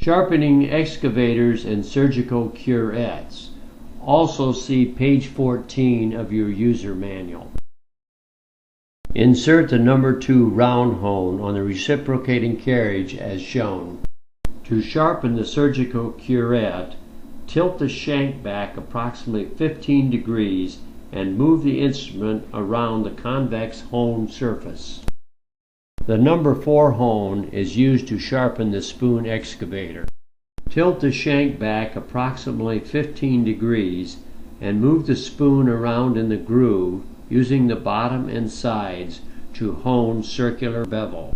Sharpening excavators and surgical curettes. Also see page 14 of your user manual. Insert the number 2 round hone on the reciprocating carriage as shown. To sharpen the surgical curette, tilt the shank back approximately 15 degrees and move the instrument around the convex hone surface. The number 4 hone is used to sharpen the spoon excavator. Tilt the shank back approximately 15 degrees and move the spoon around in the groove using the bottom and sides to hone circular bevel.